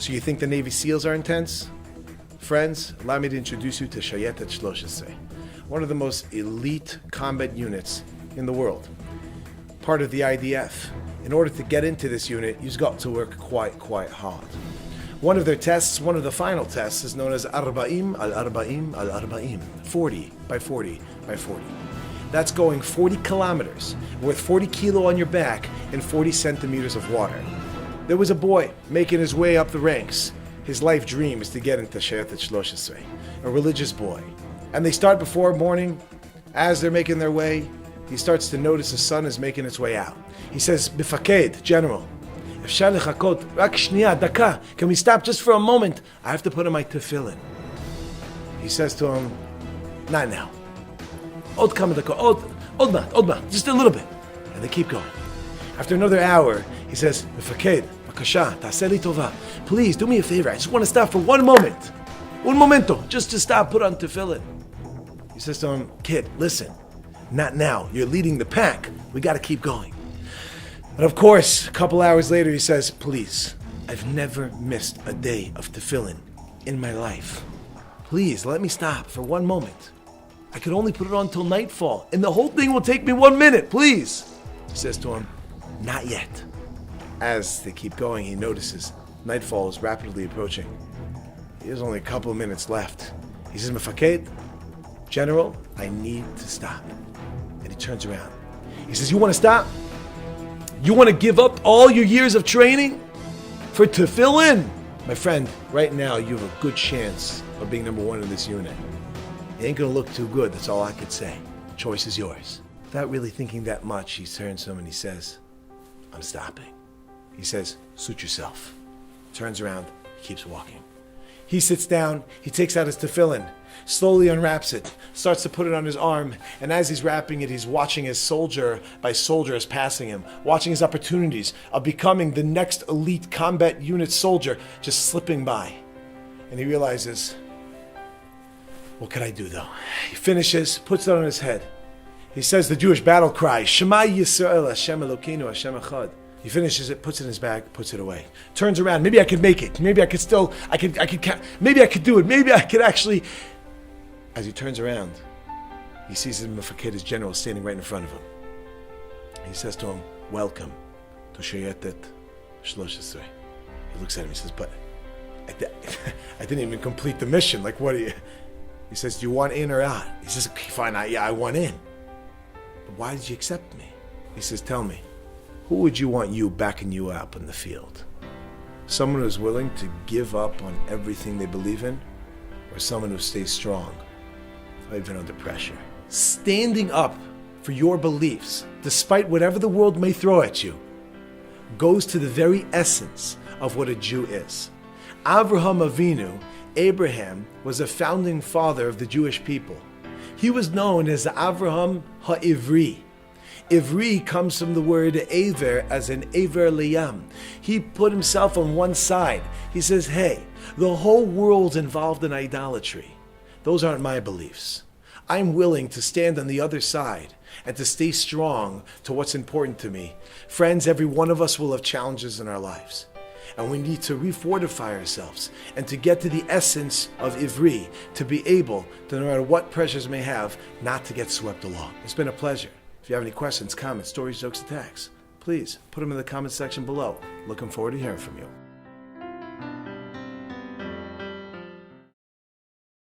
So you think the Navy SEALs are intense? Friends, allow me to introduce you to Shayetet 13, one of the most elite combat units in the world. Part of the IDF. In order to get into this unit, you've got to work quite hard. One of their tests, one of the final tests, is known as Arba'im al-Arba'im al-Arba'im, 40 by 40 by 40. That's going 40 kilometers with 40 kilo on your back and 40 centimeters of water. There was a boy making his way up the ranks. His life dream is to get into Shayetet 13, a religious boy. And they start before morning. As they're making their way, he starts to notice the sun is making its way out. He says, Mifaked, General, can we stop just for a moment? I have to put on my tefillin. He says to him, not now. Od mat, just a little bit. And they keep going. After another hour, he says, Mifaked, bakasha, ta'aseh li tova. Please, do me a favor. I just want to stop for one moment. Un momento, just to stop, put on tefillin. He says to him, kid, listen, not now. You're leading the pack. We got to keep going. But of course, a couple hours later, he says, please, I've never missed a day of tefillin in my life. Please, let me stop for one moment. I could only put it on till nightfall, and the whole thing will take me 1 minute, please. He says to him, not yet. As they keep going, he notices nightfall is rapidly approaching. There's only a couple of minutes left. He says, Mefaked, General, I need to stop. And he turns around. He says, you want to stop? You want to give up all your years of training for tefillin? My friend, right now you have a good chance of being number one in this unit. It ain't going to look too good, that's all I could say. The choice is yours. Without really thinking that much, he turns to him and he says, I'm stopping. He says, suit yourself. Turns around, he keeps walking. He sits down, he takes out his tefillin, slowly unwraps it, starts to put it on his arm, and as he's wrapping it, he's watching as soldier by soldier is passing him, watching his opportunities of becoming the next elite combat unit soldier just slipping by. And he realizes, what can I do though? He finishes, puts it on his head. He says the Jewish battle cry, Shema Yisrael, Hashem Elokeinu, Hashem Echad. He finishes it, puts it in his bag, puts it away. Turns around, maybe I could make it. Maybe I could still, maybe I could do it. Maybe I could actually. As he turns around, he sees his Mefaked, his general, standing right in front of him. He says to him, welcome to Shayetet 13. He looks at him, he says, but I didn't even complete the mission. Like, what do you? He says, do you want in or out? He says, okay, fine, I want in. But why did you accept me? He says, tell me. Who would you want you backing you up in the field? Someone who's willing to give up on everything they believe in, or someone who stays strong, even under pressure? Standing up for your beliefs, despite whatever the world may throw at you, goes to the very essence of what a Jew is. Avraham Avinu, Abraham, was a founding father of the Jewish people. He was known as Avraham HaIvri. Ivri comes from the word Aver, as in Aver Liyam. He put himself on one side. He says, hey, the whole world's involved in idolatry. Those aren't my beliefs. I'm willing to stand on the other side and to stay strong to what's important to me. Friends, every one of us will have challenges in our lives. And we need to refortify ourselves and to get to the essence of Ivri, to be able to, no matter what pressures may have, not to get swept along. It's been a pleasure. If you have any questions, comments, stories, jokes, attacks, please put them in the comment section below. Looking forward to hearing from you.